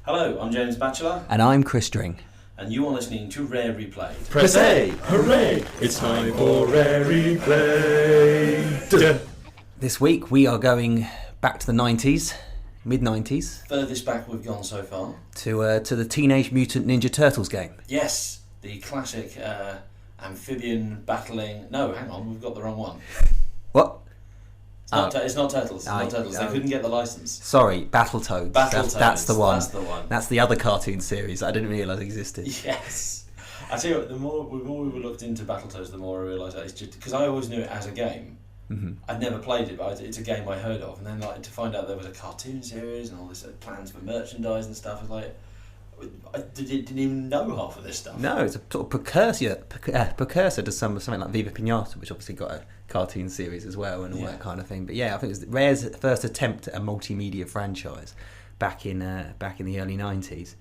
Hello, I'm James Batchelor. And I'm Chris String. And you are listening to Rare Replay. Press A! Hooray! It's time for Rare Replay! Duh. This week we are going back to the 90s, mid-90s. Furthest back we've gone so far. To the Teenage Mutant Ninja Turtles game. Yes, the classic amphibian battling... No, hang on, we've got the wrong one. What? It's not Turtles. They couldn't get the license. Sorry, Battletoads. Battletoads. That's the one. That's the one. That's the other cartoon series that I didn't realise existed. Yes. I tell you what, the more we looked into Battletoads, the more I realised that it's just... Because I always knew it as a game. Mm-hmm. I'd never played it, but it's a game I heard of. And then to find out there was a cartoon series and all this plans for merchandise and stuff, I was like... I didn't even know half of this stuff. No, it's a sort of precursor to something like Viva Pinata, which obviously got a cartoon series as well and all that kind of thing. But yeah, I think it was Rare's first attempt at a multimedia franchise back in the early 90s.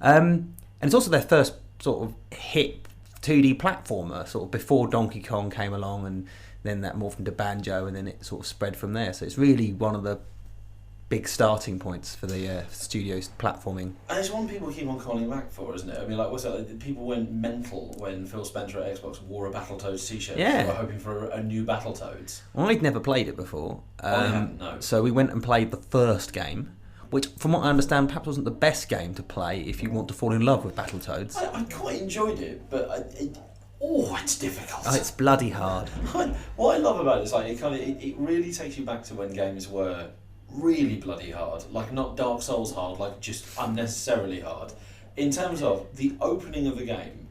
And it's also their first sort of hit 2D platformer, sort of before Donkey Kong came along, and then that morphed into Banjo, and then it sort of spread from there. So it's really one of the big starting points for the studio's platforming. And it's one people keep on calling back for, isn't it? I mean, what's that? People went mental when Phil Spencer at Xbox wore a Battletoads t-shirt. Yeah. They were hoping for a new Battletoads. Well, I'd never played it before. I haven't, no. So we went and played the first game, which, from what I understand, perhaps wasn't the best game to play if you want to fall in love with Battletoads. I quite enjoyed it, but it's difficult. Oh, it's bloody hard. What I love about it is it really takes you back to when games were really bloody hard, like not Dark Souls hard, like just unnecessarily hard. In terms of the opening of the game,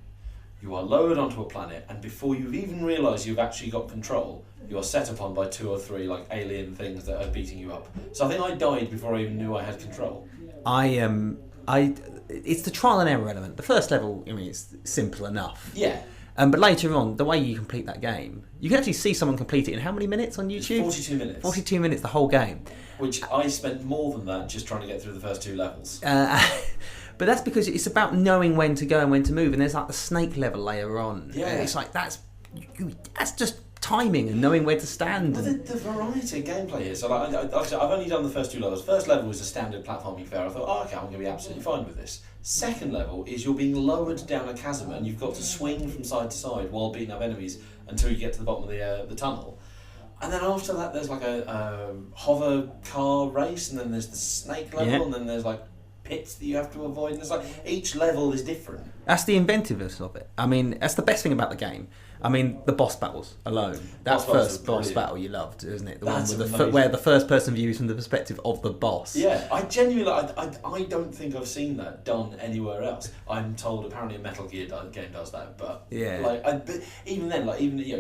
you are lowered onto a planet, and before you've even realised you've actually got control, you are set upon by 2 or 3 like alien things that are beating you up. So I think I died before I even knew I had control. It's the trial and error element. The first level, I mean, it's simple enough. Yeah. But later on, the way you complete that game, you can actually see someone complete it in how many minutes on YouTube? 42 minutes. 42 minutes, the whole game. Which I spent more than that just trying to get through the first 2 levels. But that's because it's about knowing when to go and when to move, and there's like the snake level later on. Yeah. And it's like that's just timing and knowing where to stand. Well, the variety of gameplay here. So like I said, I've only done the first 2 levels. First level was a standard platforming fare. I thought, okay, I'm going to be absolutely fine with this. Second level is you're being lowered down a chasm and you've got to swing from side to side while beating up enemies until you get to the bottom of the tunnel. And then after that, there's like a hover car race, and then there's the snake level, and then there's like pits that you have to avoid. And there's like each level is different. That's the inventiveness of it. I mean, that's the best thing about the game. I mean, the boss battles alone. That first boss battle you loved, isn't it? The That's one where the first person view is from the perspective of the boss. Yeah, I genuinely, I don't think I've seen that done anywhere else. I'm told apparently a Metal Gear game does that, but yeah, but even then,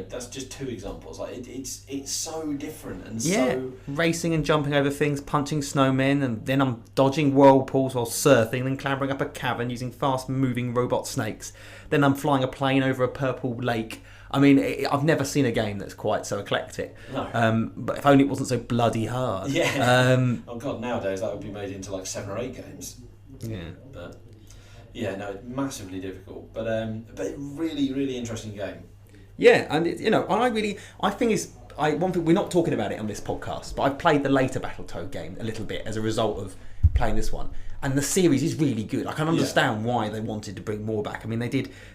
that's just 2 examples. Like it's so different and racing and jumping over things, punching snowmen, and then I'm dodging whirlpools while surfing, then clambering up a cavern using fast-moving robot snakes. Then I'm flying a plane over a purple lake. I mean, I've never seen a game that's quite so eclectic. No. But if only it wasn't so bloody hard. Yeah. Oh God, nowadays that would be made into like 7 or 8 games. Yeah. But yeah, no, massively difficult. But really, really interesting game. Yeah, and I think one thing, we're not talking about it on this podcast, but I've played the later Battletoad game a little bit as a result of playing this one. And the series is really good. I can understand why they wanted to bring more back. I mean,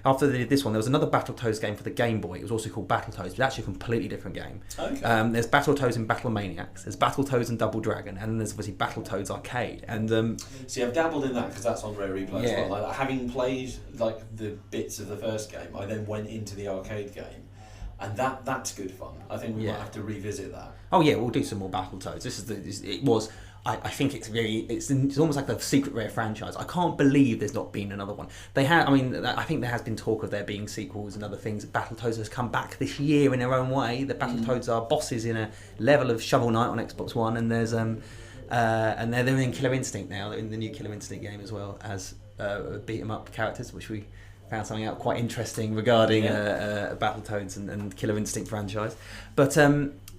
after they did this one, there was another Battletoads game for the Game Boy. It was also called Battletoads, but actually a completely different game. Okay. There's Battletoads and Battlemaniacs. There's Battletoads and Double Dragon, and then there's obviously Battletoads Arcade. And see, I've dabbled in that because that's on Rare Replay as well. Like, having played like the bits of the first game, I then went into the arcade game. And that's good fun. I think we might have to revisit that. Oh yeah, we'll do some more Battletoads. I think it's almost like the secret Rare franchise. I can't believe there's not been another one. I think there has been talk of there being sequels and other things. Battletoads has come back this year in their own way. The Battletoads are bosses in a level of Shovel Knight on Xbox One, and there's and they're in Killer Instinct now. They're in the new Killer Instinct game as well as beat 'em up characters, which we found something out quite interesting regarding Battletoads and Killer Instinct franchise. But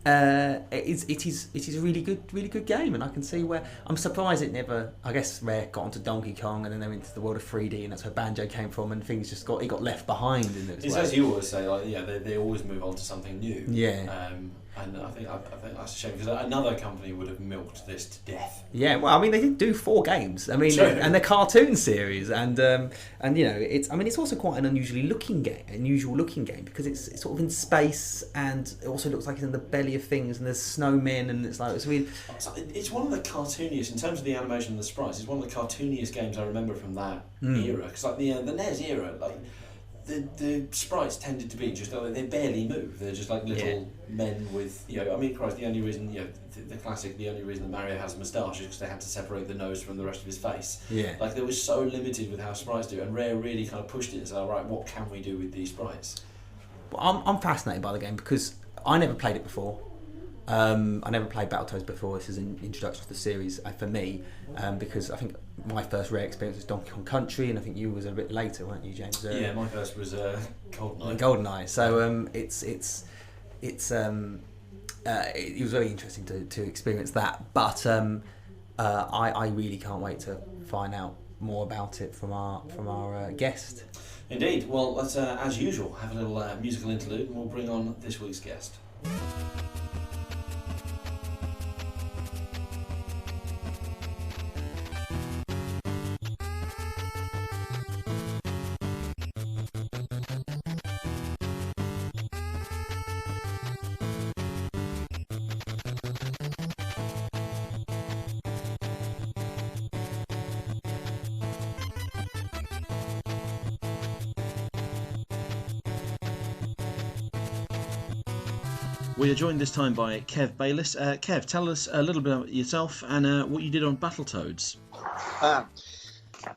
it is a really good game, and I can see where I'm surprised it never. I guess Rare got onto Donkey Kong, and then they went into the world of 3D, and that's where Banjo came from, and things got left behind in those. It's as you always say, like they always move on to something new. Yeah. And I think that's a shame because another company would have milked this to death. Yeah, well, I mean, they did do 4 games. I mean, True. and they're cartoon series, and you know, it's also quite an unusual looking game because it's sort of in space, and it also looks like it's in the belly of things, and there's snowmen, and it's really. It's one of the cartooniest in terms of the animation and the sprites. It's one of the cartooniest games I remember from that era because like the NES era, like. The sprites tended to be just they barely move. They're just like little men with I mean, Christ, the only reason the classic, the only reason that Mario has a moustache is because they had to separate the nose from the rest of his face. Yeah. Like they were so limited with how sprites do, and Rare really kind of pushed it and said, "All right, what can we do with these sprites?" Well, I'm fascinated by the game because I never played it before. I never played Battletoads before. This is an introduction to the series for me because I think my first Rare experience was Donkey Kong Country, and I think you was a bit later, weren't you, James? Yeah, my first was GoldenEye. GoldenEye. So it was very interesting to experience that, but I really can't wait to find out more about it from our guest. Indeed. Well, let's as usual have a little musical interlude, and we'll bring on this week's guest. We are joined this time by Kev Bayliss. Kev, tell us a little bit about yourself and what you did on Battletoads.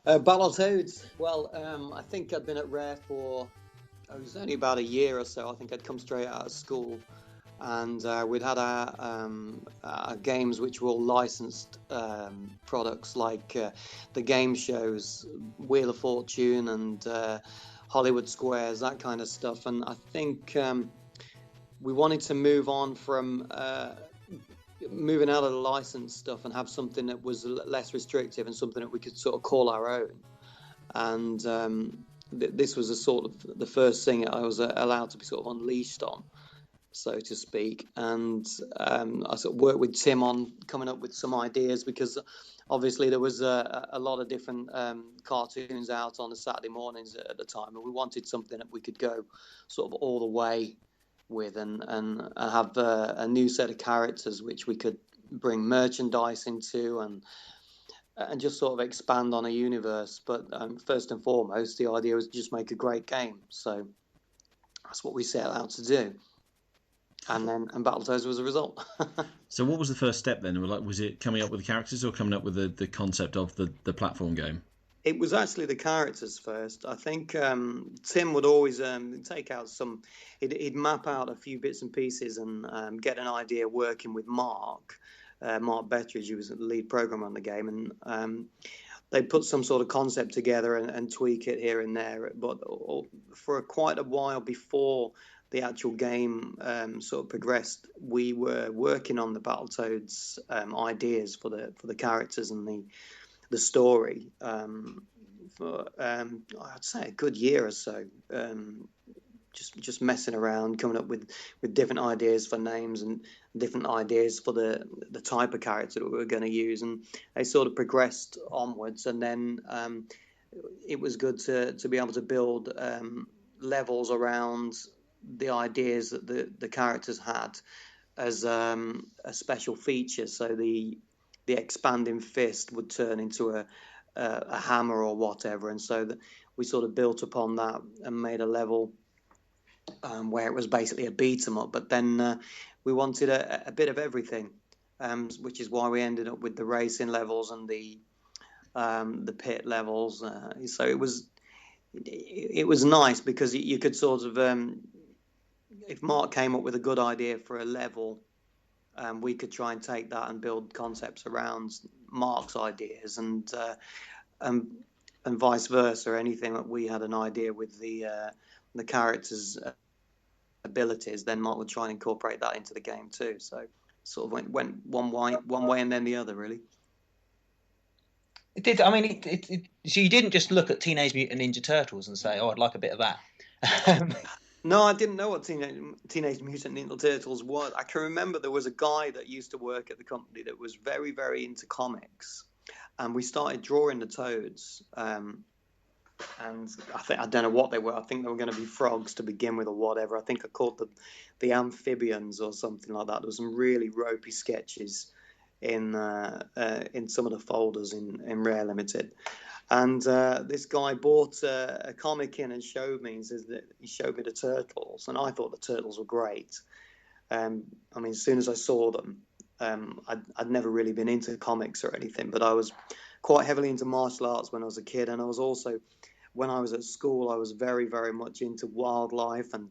Battletoads. Well, I think I'd been at Rare for it was only about a year or so. I think I'd come straight out of school, and we'd had our games which were all licensed products like the game shows, Wheel of Fortune and Hollywood Squares, that kind of stuff. And I think we wanted to move on from moving out of the licensed stuff and have something that was less restrictive and something that we could sort of call our own. And this was a sort of the first thing I was allowed to be sort of unleashed on, so to speak. And I sort of worked with Tim on coming up with some ideas because obviously there was a lot of different cartoons out on the Saturday mornings at the time, and we wanted something that we could go sort of all the way with and have a new set of characters which we could bring merchandise into and just sort of expand on a universe. But first and foremost, the idea was to just make a great game. So that's what we set out to do. And Battletoads was a result. So what was the first step then? Was it coming up with the characters or coming up with the concept of the platform game? It was actually the characters first. I think Tim would always take out some. He'd map out a few bits and pieces and get an idea working with Mark Bettridge, who was the lead programmer on the game, and they'd put some sort of concept together and tweak it here and there. But for quite a while before the actual game sort of progressed, we were working on the Battletoads ideas for the characters and the story for I'd say a good year or so, just messing around, coming up with different ideas for names and different ideas for the type of character that we were going to use, and they sort of progressed onwards. And then it was good to be able to build levels around the ideas that the characters had as a special feature. So the expanding fist would turn into a hammer or whatever, and so we sort of built upon that and made a level where it was basically a beat 'em up. But then we wanted a bit of everything, which is why we ended up with the racing levels and the pit levels. So it was nice because you could sort of if Mark came up with a good idea for a level, we could try and take that and build concepts around Mark's ideas, and vice versa. Anything that we had an idea with the characters' abilities, then Mark would try and incorporate that into the game too. So sort of went one way and then the other, really. It did. I mean, so you didn't just look at Teenage Mutant Ninja Turtles and say, "Oh, I'd like a bit of that." No, I didn't know what Teenage Mutant Ninja Turtles was. I can remember there was a guy that used to work at the company that was very, very into comics, and we started drawing the Toads. And I don't know what they were. I think they were going to be frogs to begin with, or whatever. I think I called them the amphibians or something like that. There was some really ropey sketches in some of the folders in Rare Limited. And this guy bought a comic in and showed me. He showed me the turtles, and I thought the turtles were great. I mean, as soon as I saw them, I'd never really been into comics or anything, but I was quite heavily into martial arts when I was a kid, and I was also, when I was at school, I was very, very much into wildlife, and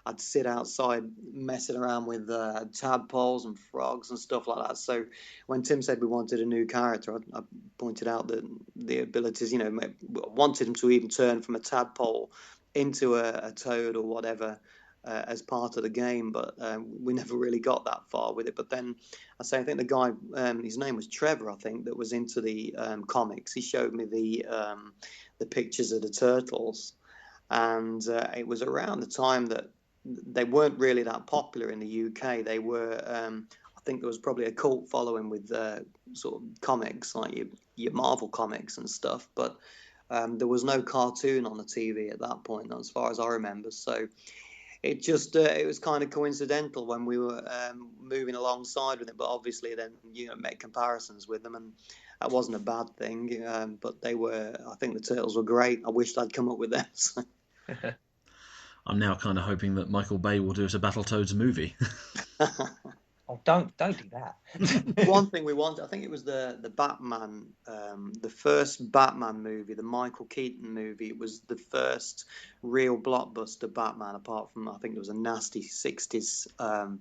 I'd sit outside messing around with tadpoles and frogs and stuff like that. So when Tim said we wanted a new character, I pointed out that the abilities, wanted him to even turn from a tadpole into a toad or whatever as part of the game, but we never really got that far with it. But then I think the guy, his name was Trevor, I think, that was into the comics. He showed me the pictures of the turtles, and it was around the time that they weren't really that popular in the UK. They were, I think there was probably a cult following with sort of comics, like your Marvel comics and stuff, but there was no cartoon on the TV at that point, as far as I remember. So it was kind of coincidental when we were moving alongside with it, but obviously then make comparisons with them, and that wasn't a bad thing. But I think the turtles were great. I wished I'd come up with them. So. I'm now kind of hoping that Michael Bay will do us a Battletoads movie. Oh, don't do that. One thing we wanted, I think it was the Batman, the first Batman movie, the Michael Keaton movie. It was the first real blockbuster Batman, apart from, I think there was a nasty 60s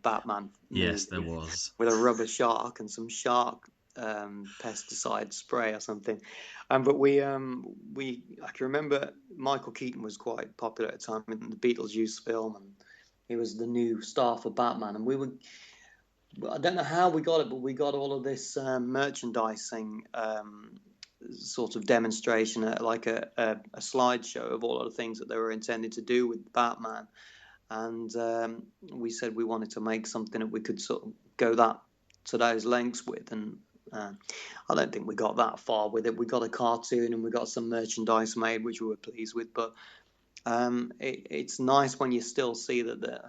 Batman movie. Yes, there was. With a rubber shark and some shark pesticide spray or something. But I can remember Michael Keaton was quite popular at the time in the Beetlejuice film, and he was the new star for Batman. And I don't know how we got it, but we got all of this merchandising sort of demonstration, like a slideshow of all of the things that they were intended to do with Batman. And we said we wanted to make something that we could sort of go to those lengths with. And I don't think we got that far with it. We got a cartoon and we got some merchandise made, which we were pleased with. But it's nice when you still see that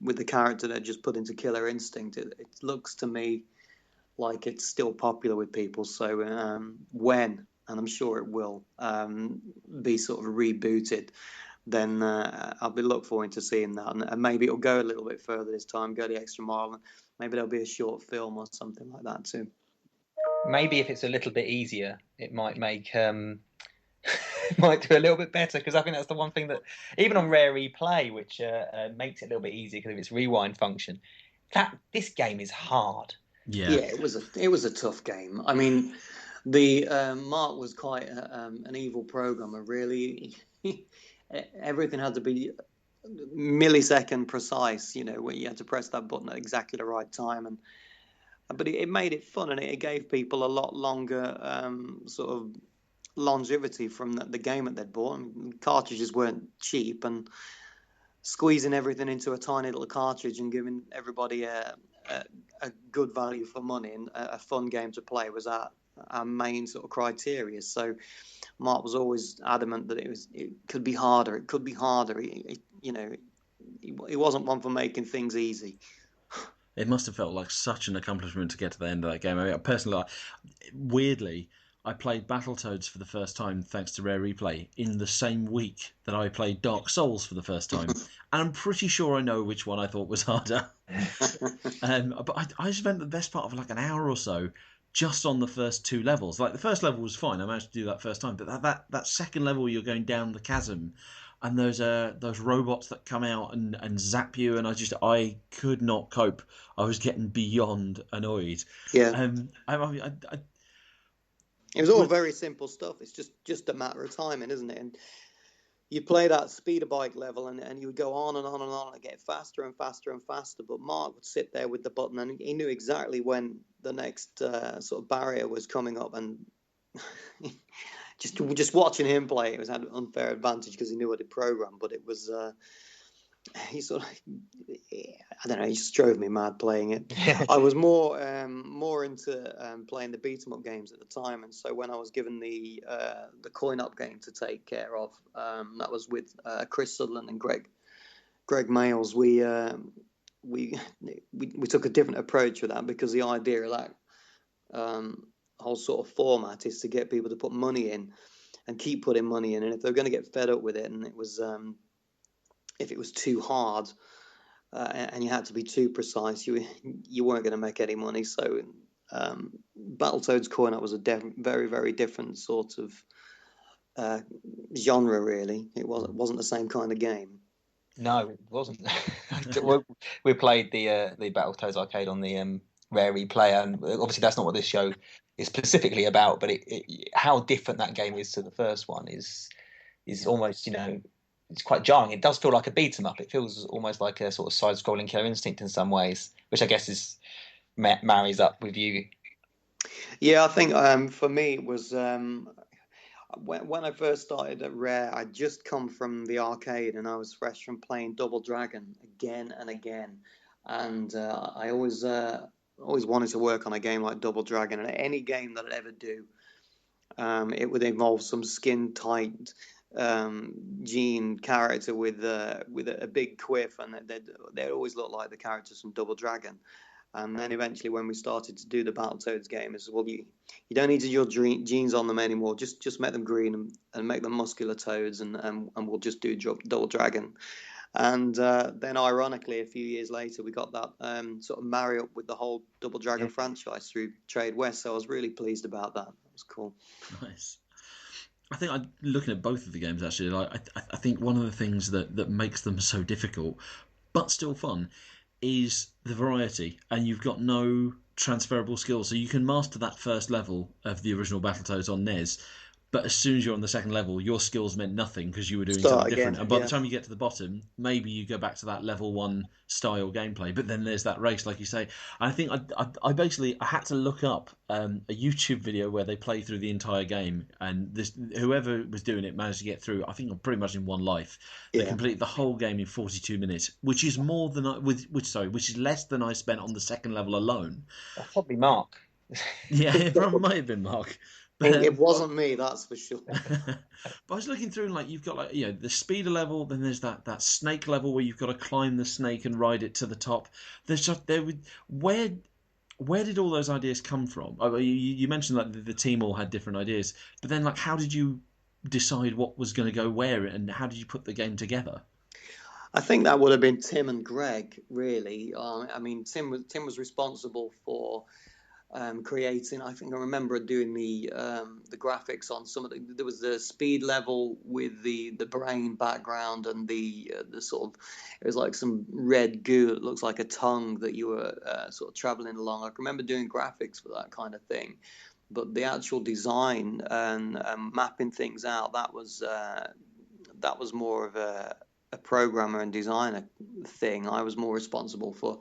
with the character they're just put into Killer Instinct. It looks to me like it's still popular with people. So when, and I'm sure it will, be sort of rebooted, then I'll be looking forward to seeing that. And maybe it'll go a little bit further this time, go the extra mile, and maybe there'll be a short film or something like that too. Maybe if it's a little bit easier, it might make might do a little bit better, because I think that's the one thing that even on Rare Replay, which makes it a little bit easier because of its rewind function, that this game is hard. Yeah, it was a tough game. I mean, the Mark was quite an evil programmer, really. Everything had to be millisecond precise, where you had to press that button at exactly the right time, but it made it fun, and it gave people a lot longer sort of longevity from the game that they'd bought. And cartridges weren't cheap, and squeezing everything into a tiny little cartridge and giving everybody a good value for money and a fun game to play was our main sort of criteria. So Mark was always adamant that it could be harder. It could be harder. He wasn't one for making things easy. It must have felt like such an accomplishment to get to the end of that game. I mean, personally, weirdly, I played Battletoads for the first time thanks to Rare Replay in the same week that I played Dark Souls for the first time. And I'm pretty sure I know which one I thought was harder. But I spent the best part of like an hour or so just on the first two levels. Like, the first level was fine. I managed to do that first time. But that second level, you're going down the chasm, and those robots that come out and zap you, and I could not cope. I was getting beyond annoyed. Yeah. It was all very simple stuff. It's just a matter of timing, isn't it? And you play that speeder bike level, and you would go on and on and on and get faster and faster and faster. But Mark would sit there with the button, and he knew exactly when the next sort of barrier was coming up, and just watching him play, it was an unfair advantage because he knew what to program, but it was he sort of, I don't know, he just drove me mad playing it. I was more into playing the beat 'em up games at the time, and so when I was given the coin up game to take care of, that was with Chris Sutherland and Greg Mayles. We took a different approach with that, because the idea of that whole sort of format is to get people to put money in and keep putting money in, and if they're going to get fed up with it, and it was if it was too hard and you had to be too precise, you weren't going to make any money. So Battletoads Coin Up was a very, very different sort of genre, really. It wasn't the same kind of game. No, it wasn't. We played the Battletoads arcade on the Rare Replayer, and obviously that's not what this show is specifically about. But how different that game is to the first one is almost, it's quite jarring. It does feel like a beat 'em up. It feels almost like a sort of side-scrolling Killer Instinct in some ways, which I guess marries up with you. Yeah, I think for me it was when I first started at Rare, I'd just come from the arcade and I was fresh from playing Double Dragon again and again, and I always wanted to work on a game like Double Dragon, and any game that I'd ever do, it would involve some skin tight Gene character with a big quiff, and they'd always look like the characters from Double Dragon. And then eventually, when we started to do the Battletoads game, is, well, you don't need to your genes on them anymore. Just make them green and make them muscular toads, and we'll just do Double Dragon. And then, ironically, a few years later, we got that sort of marry up with the whole Double Dragon franchise through Trade West. So I was really pleased about that. It was cool. Nice. I think looking at both of the games, actually, I think one of the things that makes them so difficult, but still fun, is the variety, and you've got no transferable skills. So you can master that first level of the original Battletoads on NES, but as soon as you're on the second level, your skills meant nothing because you were doing something different. And by the time you get to the bottom, maybe you go back to that level 1 style gameplay. But then there's that race, like you say. And I think I basically had to look up a YouTube video where they play through the entire game, and whoever was doing it managed to get through. I think pretty much in one life. They completed the whole game in 42 minutes, which is more than which is less than I spent on the second level alone. That's probably Mark. Yeah, it probably might have been Mark. But, it wasn't me, that's for sure. But I was looking through, and you've got the speeder level, then there's that snake level where you've got to climb the snake and ride it to the top. Where did all those ideas come from? You mentioned the team all had different ideas, but then how did you decide what was going to go where, and how did you put the game together? I think that would have been Tim and Greg, really. I mean, Tim was responsible for creating. I think I remember doing the graphics on some of there was the speed level with the brain background, and the sort of, it was like some red goo that looks like a tongue that you were sort of traveling along. I can remember doing graphics for that kind of thing, but the actual design and mapping things out, that was more of a programmer and designer thing. I was more responsible for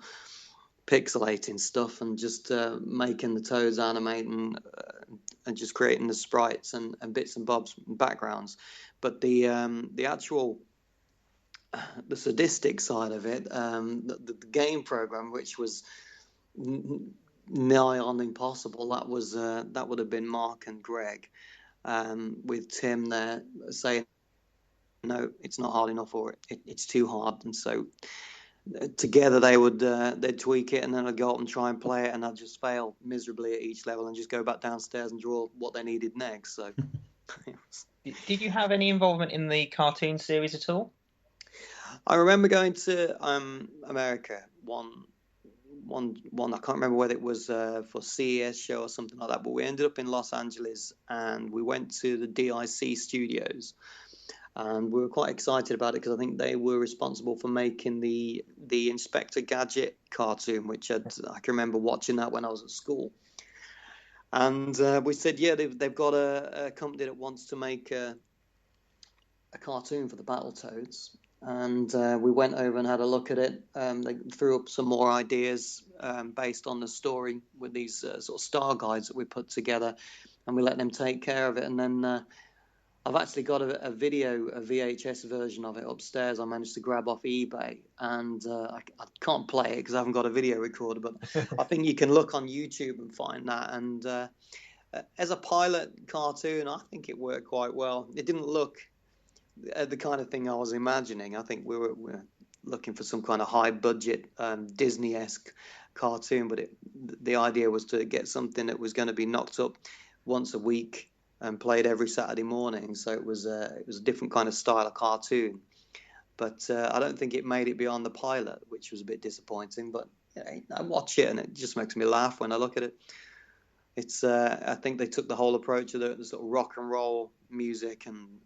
pixelating stuff and just making the toads animate and just creating the sprites and bits and bobs and backgrounds. But the actual the sadistic side of it, the game program, which was nigh on impossible, that would have been Mark and Greg, with Tim there saying, no, it's not hard enough, or it's too hard. And so together they'd tweak it, and then I'd go up and try and play it, and I'd just fail miserably at each level and just go back downstairs and draw what they needed next. So Did you have any involvement in the cartoon series at all? I remember going to America one I can't remember whether it was for CES show or something like that, but we ended up in Los Angeles, and we went to the DIC studios. And we were quite excited about it because I think they were responsible for making the Inspector Gadget cartoon, which I can remember watching that when I was at school. And we said, yeah, they've got a company that wants to make a cartoon for the Battletoads. And we went over and had a look at it. They threw up some more ideas based on the story with these sort of star guides that we put together. and we let them take care of it. And then I've actually got a VHS version of it upstairs. I managed to grab off eBay, and I can't play it because I haven't got a video recorder. But I think you can look on YouTube and find that. And as a pilot cartoon, I think it worked quite well. It didn't look the kind of thing I was imagining. I think we were looking for some kind of high budget Disney-esque cartoon, but the idea was to get something that was going to be knocked up once a week and played every Saturday morning. So it was a different kind of style of cartoon. But I don't think it made it beyond the pilot, which was a bit disappointing. But I watch it and it just makes me laugh when I look at it. It's I think they took the whole approach of the sort of rock and roll music, and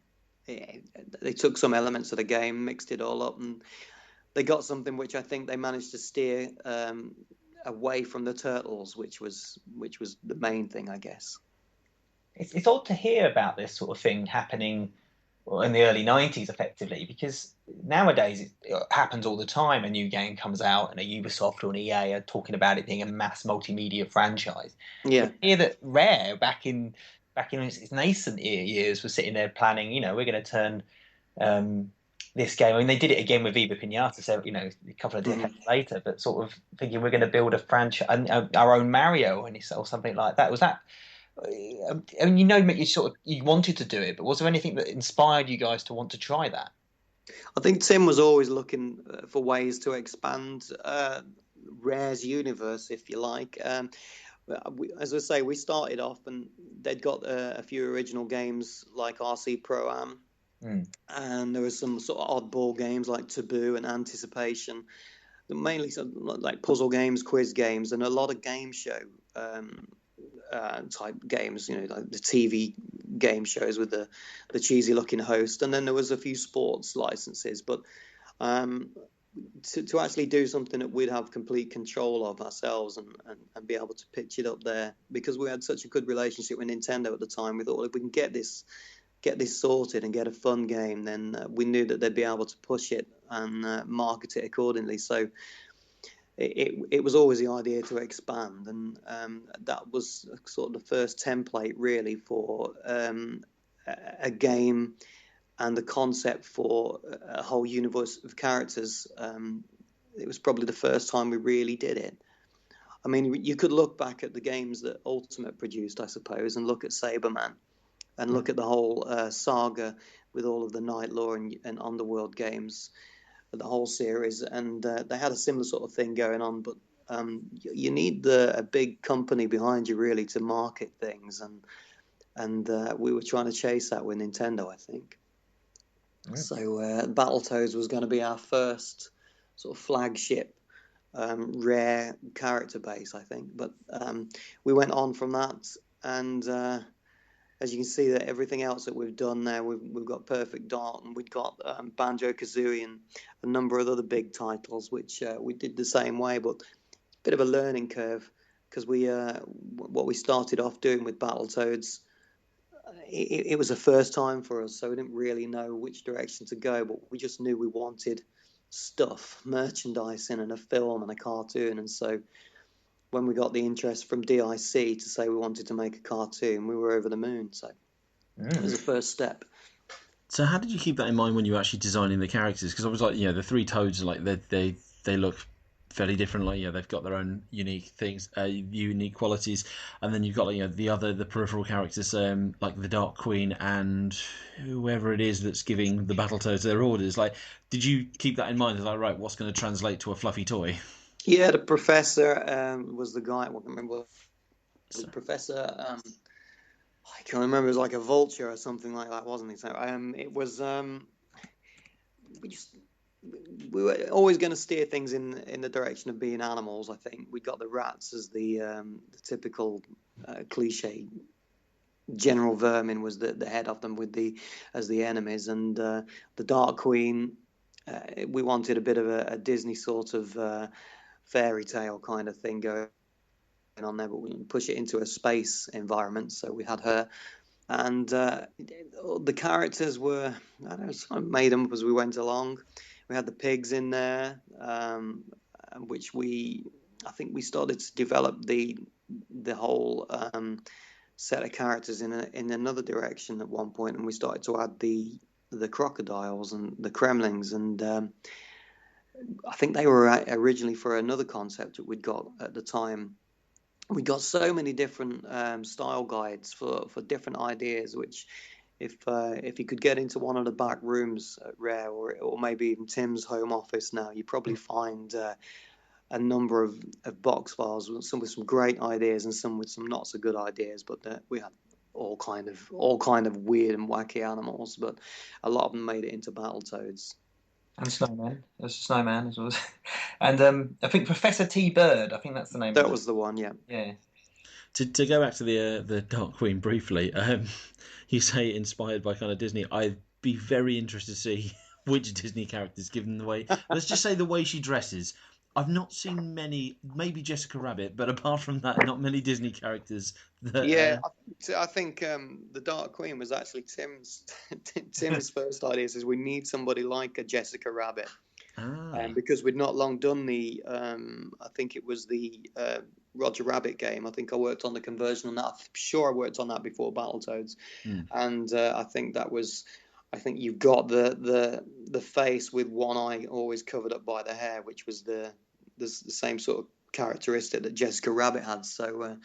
they took some elements of the game, mixed it all up, and they got something which I think they managed to steer away from the Turtles, which was the main thing, I guess. It's odd to hear about this sort of thing happening in the early 90s, effectively, because nowadays it happens all the time. A new game comes out and a Ubisoft or an EA are talking about it being a mass multimedia franchise. Yeah. But hear that Rare, back in its nascent years, was sitting there planning, we're going to turn this game. I mean, they did it again with Viva Pinata, so, a couple of decades later, but sort of thinking we're going to build a franchise, our own Mario or something like that. Was that... I mean, you wanted to do it, but was there anything that inspired you guys to want to try that? I think Tim was always looking for ways to expand Rare's universe, if you like. As I say, we started off and they'd got a few original games like RC Pro-Am, and there was some sort of oddball games like Taboo and Anticipation, mainly like puzzle games, quiz games, and a lot of game show type games, like the TV game shows with the cheesy looking host. And then there was a few sports licenses, but to actually do something that we'd have complete control of ourselves and be able to pitch it up there, because we had such a good relationship with Nintendo at the time, we thought, well, if we can get this sorted and get a fun game, then we knew that they'd be able to push it and market it accordingly. So it was always the idea to expand, and that was sort of the first template really for a game and the concept for a whole universe of characters. It was probably the first time we really did it. I mean, you could look back at the games that Ultimate produced, I suppose, and look at Saberman, and look at the whole saga with all of the Night Law and Underworld games, the whole series, and they had a similar sort of thing going on. But you need a big company behind you really to market things, and we were trying to chase that with Nintendo, I think. So Battletoads was going to be our first sort of flagship Rare character base, I think. But we went on from that, and as you can see, that everything else that we've done there, we've got Perfect Dark, and we've got Banjo-Kazooie and a number of other big titles, which we did the same way, but it's a bit of a learning curve, because what we started off doing with Battletoads, it was a first time for us, so we didn't really know which direction to go, but we just knew we wanted stuff, merchandising and a film and a cartoon. And so when we got the interest from DIC to say we wanted to make a cartoon, we were over the moon. So it was the first step. So how did you keep that in mind when you were actually designing the characters? Because I was like, the three Toads, like they look fairly different. Like, they've got their own unique things, unique qualities, and then you've got the peripheral characters, like the Dark Queen and whoever it is that's giving the Battletoads their orders. Like, did you keep that in mind? It's like, right, what's going to translate to a fluffy toy? Yeah, the Professor was the guy. I can't remember. The Professor. I can't remember. It was like a vulture or something like that, wasn't it? So it was. We were always going to steer things in the direction of being animals. I think we got the rats as the typical cliche. General Vermin was the head of them as the enemies, and the Dark Queen. We wanted a bit of a Disney sort of fairy tale kind of thing going on there, but we didn't push it into a space environment, so we had her. And the characters were, I don't know, sort of made them up as we went along. We had the pigs in there, which I think we started to develop the whole set of characters in another direction at one point, and we started to add the crocodiles and the Kremlings, and I think they were originally for another concept that we'd got at the time. We got so many different style guides for different ideas, which if you could get into one of the back rooms at Rare, or maybe even Tim's home office now, you probably find a number of box files, some with some great ideas and some with some not so good ideas. But we had all kind of weird and wacky animals, but a lot of them made it into Battletoads. And Snowman. There's a Snowman as well. And I think Professor T. Bird, I think that's the name That of it. was the one, yeah. Yeah. To go back to the Dark Queen briefly, you say inspired by kind of Disney. I'd be very interested to see which Disney characters, given the way, let's just say the way she dresses. I've not seen many, maybe Jessica Rabbit, but apart from that, not many Disney characters. Yeah, I think the Dark Queen was actually Tim's first idea. Says we need somebody like a Jessica Rabbit, because we'd not long done the I think it was the Roger Rabbit game. I think I worked on the conversion on that. I'm sure I worked on that before Battletoads, and I think that was. I think you've got the face with one eye always covered up by the hair, which was the same sort of characteristic that Jessica Rabbit had. So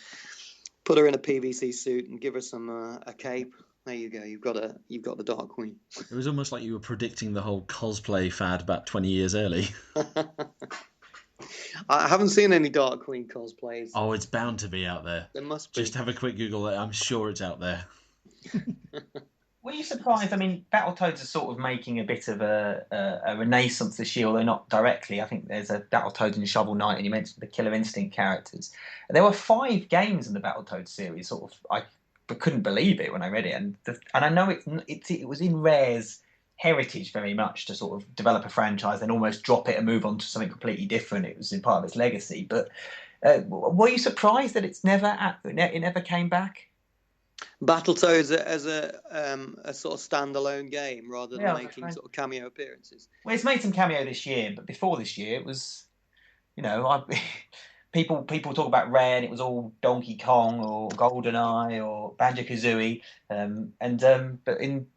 put her in a PVC suit and give her some a cape. There you go. You've got the Dark Queen. It was almost like you were predicting the whole cosplay fad about 20 years early. I haven't seen any Dark Queen cosplays. Oh, it's bound to be out there. There must be. Just have a quick Google. I'm sure it's out there. Were you surprised? I mean, Battletoads are sort of making a bit of a renaissance this year, although not directly. I think there's a Battletoads and Shovel Knight, and you mentioned the Killer Instinct characters. And there were 5 games in the Battletoads series. Sort of, I couldn't believe it when I read it, and I know it was in Rare's heritage very much to sort of develop a franchise and almost drop it and move on to something completely different. It was in part of its legacy. But were you surprised that it never came back? Battletoads as a sort of standalone game rather than making sort of cameo appearances. Well, it's made some cameo this year, but before this year, it was, people talk about Rare and it was all Donkey Kong or GoldenEye or Banjo-Kazooie, but in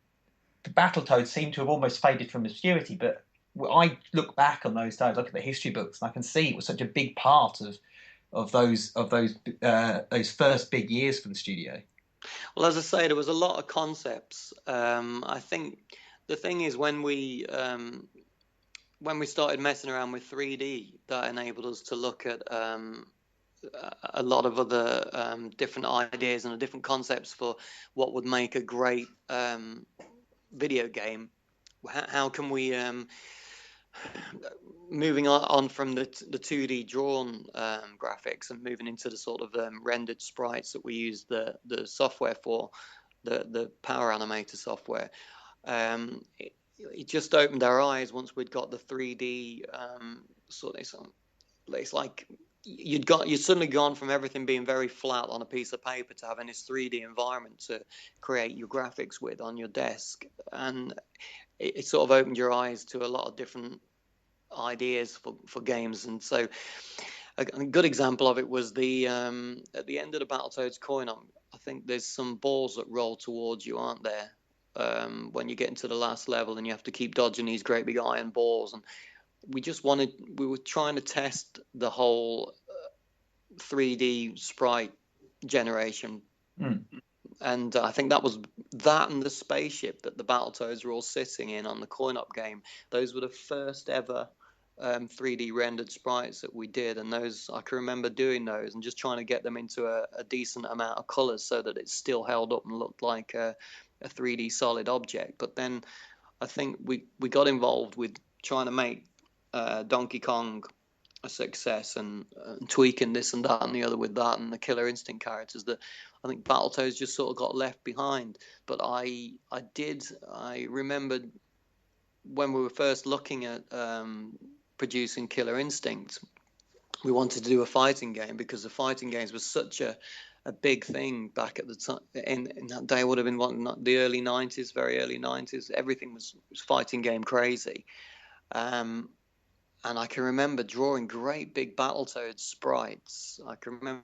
the Battletoads seem to have almost faded from obscurity. But I look back on those times, look at the history books, and I can see it was such a big part of those first big years for the studio. Well, as I say, there was a lot of concepts. I think the thing is when we started messing around with 3D, that enabled us to look at a lot of other different ideas and different concepts for what would make a great video game. How can we moving on from the 2D drawn graphics and moving into the sort of rendered sprites that we use the software for, the Power Animator software. It just opened our eyes once we'd got the 3D it's like you'd suddenly gone from everything being very flat on a piece of paper to having this 3D environment to create your graphics with on your desk, and it sort of opened your eyes to a lot of different ideas for games. And so a good example of it was the at the end of the Battletoads coin-op, I think there's some balls that roll towards you, aren't there, when you get into the last level, and you have to keep dodging these great big iron balls. And we were trying to test the whole 3D sprite generation. And I think that was that and the spaceship that the Battletoads were all sitting in on the coin-op game. Those were the first ever 3D rendered sprites that we did, and those I can remember doing those and just trying to get them into a decent amount of colours so that it still held up and looked like a 3D solid object. But then I think we got involved with trying to make Donkey Kong a success and tweaking this and that and the other with that and the Killer Instinct characters, that I think Battletoads just sort of got left behind. But I remembered when we were first looking at producing Killer Instinct, we wanted to do a fighting game because the fighting games was such a big thing back at the time. In that day, would have been the early 90s, very early 90s. Everything was fighting game crazy. And I can remember drawing great big Battletoads sprites. I can remember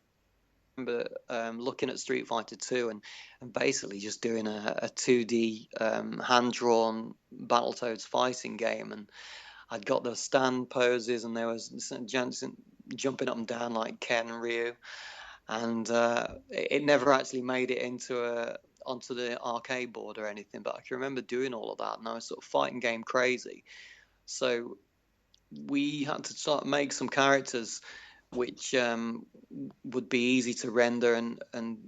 looking at Street Fighter 2 and basically just doing a 2D hand-drawn Battletoads fighting game, and I'd got the stand poses, and there was Jansen jumping up and down like Ken and Ryu, and it never actually made it onto the arcade board or anything, but I can remember doing all of that, and I was sort of fighting game crazy. So we had to start make some characters which would be easy to render and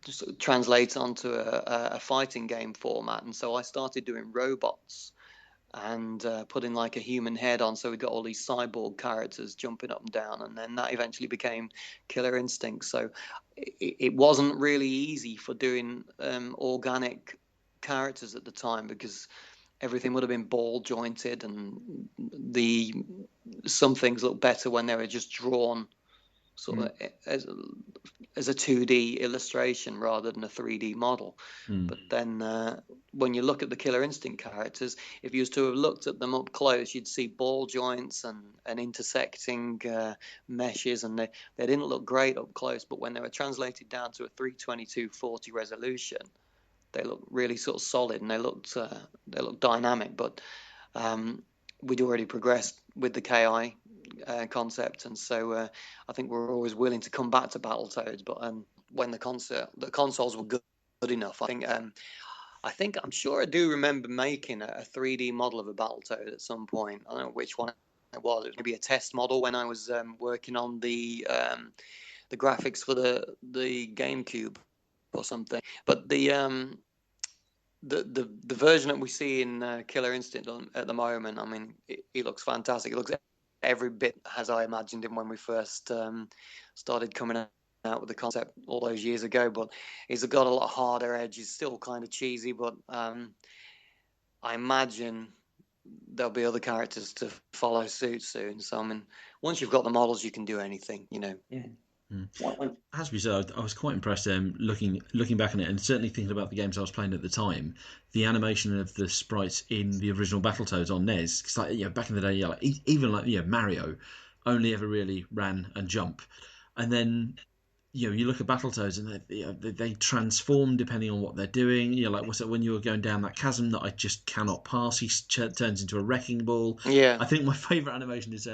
just translate onto a fighting game format. And so I started doing robots and putting like a human head on. So we got all these cyborg characters jumping up and down, and then that eventually became Killer Instinct. So it wasn't really easy for doing organic characters at the time, because everything would have been ball jointed, and some things look better when they were just drawn sort of as a 2D illustration rather than a 3D model. But then when you look at the Killer Instinct characters, if you was to have looked at them up close, you'd see ball joints and intersecting meshes, and they didn't look great up close, but when they were translated down to a 322/40 resolution, they looked really sort of solid, and they looked dynamic. But we'd already progressed with the KI concept, and so I think we're always willing to come back to Battletoads. But when the consoles were good enough, I'm sure I do remember making a 3D model of a Battletoad at some point. I don't know which one it was. It was maybe a test model when I was working on the graphics for the GameCube or something. But the version that we see in Killer Instinct at the moment, I mean, it looks fantastic. It looks every bit as I imagined him when we first started coming out with the concept all those years ago. But he's got a lot harder edges, still kind of cheesy, but I imagine there'll be other characters to follow suit soon. So I mean, once you've got the models, you can do anything, you know. Yeah. As we said, I was quite impressed looking back on it, and certainly thinking about the games I was playing at the time. The animation of the sprites in the original Battletoads on NES, because back in the day, even Mario only ever really ran and jump, and then you look at Battletoads and they transform depending on what they're doing. Like what's it when you were going down that chasm that I just cannot pass? He turns into a wrecking ball. Yeah. I think my favourite animation is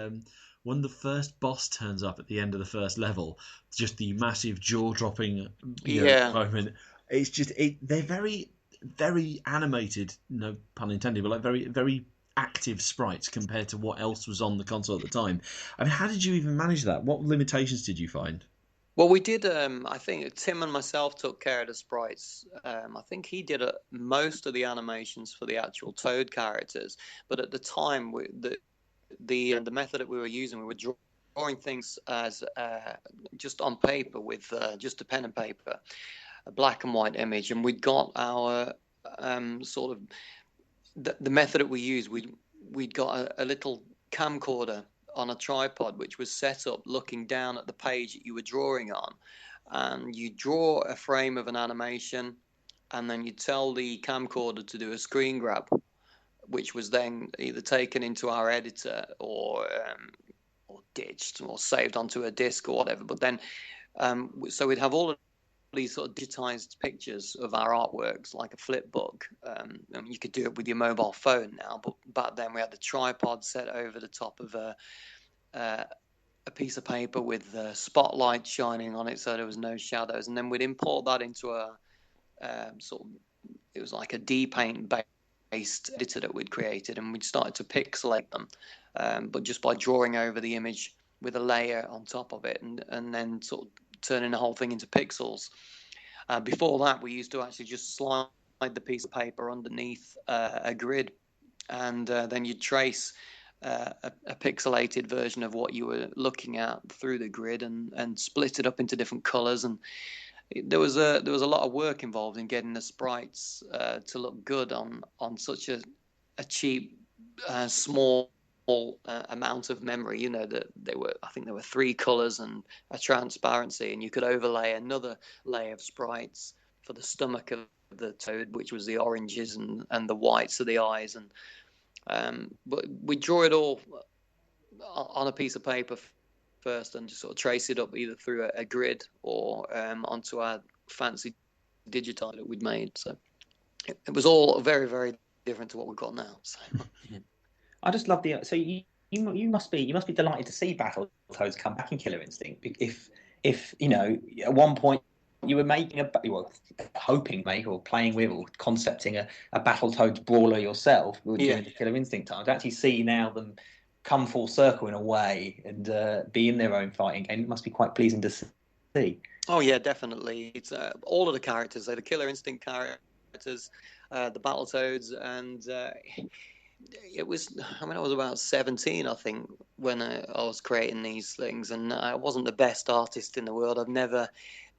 when the first boss turns up at the end of the first level, just the massive jaw-dropping moment. It's just they're very, very animated, no pun intended, but like very, very active sprites compared to what else was on the console at the time. I mean, how did you even manage that? What limitations did you find? Well, we did. I think Tim and myself took care of the sprites. I think he did most of the animations for the actual Toad characters. But at the time, the method that we were using, we were drawing things as just on paper with just a pen and paper, a black and white image, and we'd got our sort of the method that we used. We'd got a little camcorder on a tripod which was set up looking down at the page that you were drawing on, and you draw a frame of an animation, and then you tell the camcorder to do a screen grab, which was then either taken into our editor or ditched or saved onto a disc or whatever. But then so we'd have all of these sort of digitized pictures of our artworks like a flip book. I mean, you could do it with your mobile phone now, but back then we had the tripod set over the top of a piece of paper with spotlight shining on it, so there was no shadows, and then we'd import that into a sort of, it was like a D-Paint based editor that we'd created, and we'd started to pixelate them, but just by drawing over the image with a layer on top of it, and then sort of turning the whole thing into pixels. Before that, we used to actually just slide the piece of paper underneath a grid, and then you'd trace a pixelated version of what you were looking at through the grid, and split it up into different colors. And there was a lot of work involved in getting the sprites to look good on such a cheap, small amount of memory. That I think there were 3 colors and a transparency, and you could overlay another layer of sprites for the stomach of the toad, which was the oranges and the whites of the eyes. And but we draw it all on a piece of paper first and just sort of trace it up either through a grid or onto our fancy digital that we'd made. So it was all very, very different to what we've got now. So. I just love the. So you must be delighted to see Battletoads come back in Killer Instinct. If you know, at one point you were making hoping make or playing with or concepting a Battletoads brawler yourself during the Killer Instinct times. To actually see now them come full circle in a way and be in their own fighting game, it must be quite pleasing to see. Oh yeah, definitely. It's all of the characters, the Killer Instinct characters, the Battletoads, and it was. I mean, I was about 17, I think, when I was creating these things, and I wasn't the best artist in the world. I've never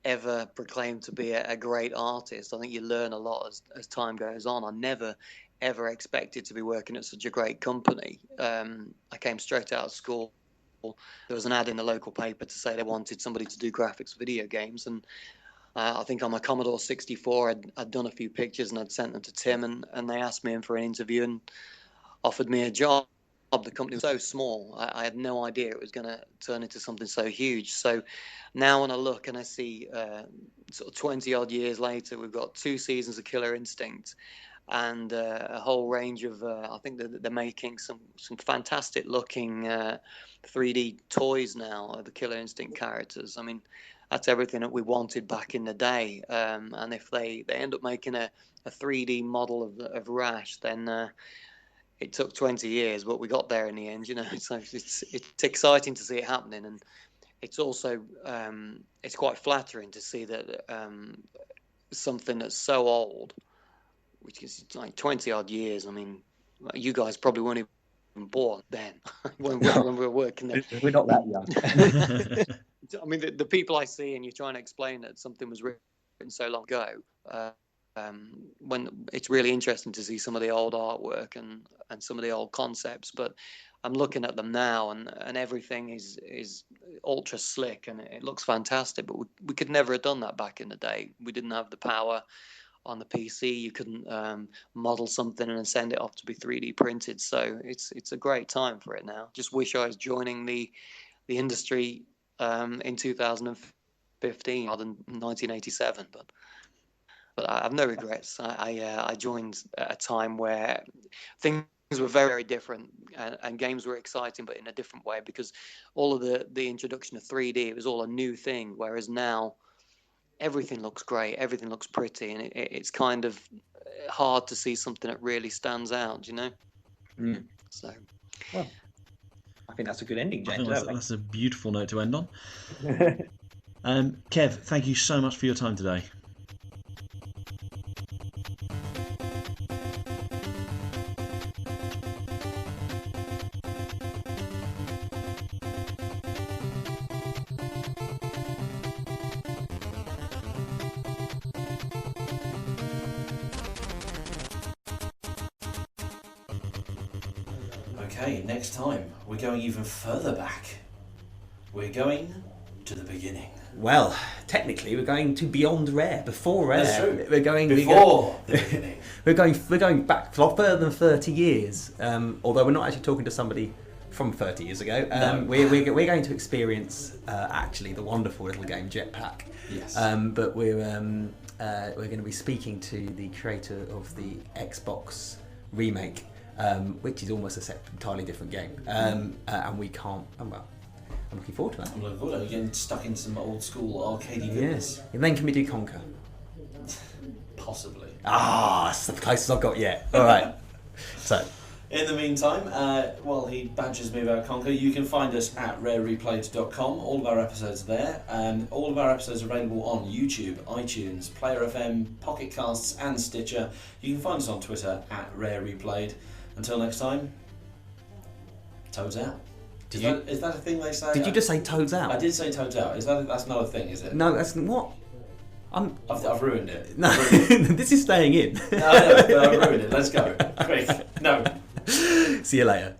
ever proclaimed to be a great artist. I think you learn a lot as time goes on. I never ever expected to be working at such a great company. I came straight out of school. There was an ad in the local paper to say they wanted somebody to do graphics for video games, and I think on my Commodore 64 I'd done a few pictures and I'd sent them to Tim, and they asked me in for an interview and offered me a job. The company was so small, I had no idea it was going to turn into something so huge. So now when I look and I see sort of 20 odd years later, we've got 2 seasons of Killer Instinct and a whole range of, I think they're making some fantastic looking 3D toys now of the Killer Instinct characters. I mean, that's everything that we wanted back in the day. And if they end up making a 3D model of Rash, then it took 20 years, but we got there in the end. You know, so it's exciting to see it happening, and it's also it's quite flattering to see that something that's so old, which is like 20 odd years. I mean, you guys probably weren't even born then when we were working there. We're not that young. I mean, the people I see, and you're trying to explain that something was written so long ago. When it's really interesting to see some of the old artwork and some of the old concepts, but I'm looking at them now, and everything is ultra slick and it looks fantastic. But we could never have done that back in the day. We didn't have the power on the PC. You couldn't model something and then send it off to be 3D printed. So it's a great time for it now. Just wish I was joining the industry in 2015 rather than 1987. But I have no regrets. I joined at a time where things were very, very different, and games were exciting, but in a different way, because all of the introduction of 3D, it was all a new thing, whereas now everything looks great, everything looks pretty, and it's kind of hard to see something that really stands out, you know? Mm. So, well, I think that's a good ending, I James. think that's a beautiful note to end on. Kev, thank you so much for your time today. Okay, next time we're going even further back. We're going to the beginning. Well, technically, we're going to beyond Rare, before Rare. That's true. We're going before the beginning. We're going back further than 30 years. Although we're not actually talking to somebody from 30 years ago. No. We're going to experience actually the wonderful little game Jetpack. Yes. But we're going to be speaking to the creator of the Xbox remake, which is almost a entirely different game. And we can't. Well, I'm looking forward to that. I'm looking forward to getting stuck in some old school arcadey goodness. Yes. And then can we do Conquer? Possibly. That's the closest I've got yet. All right. So. In the meantime, while he badgers me about Conquer, you can find us at rareplayed.com. All of our episodes are there, and all of our episodes are available on YouTube, iTunes, Player FM, Pocket Casts, and Stitcher. You can find us on Twitter at rareplayed. Until next time, Toads out. Is that a thing they say? Did you just say Toads out? I did say Toads out. That's not a thing, is it? No, that's what. I've ruined it. No, this is staying in. No, but I've ruined it. Let's go. Quick. No. See you later.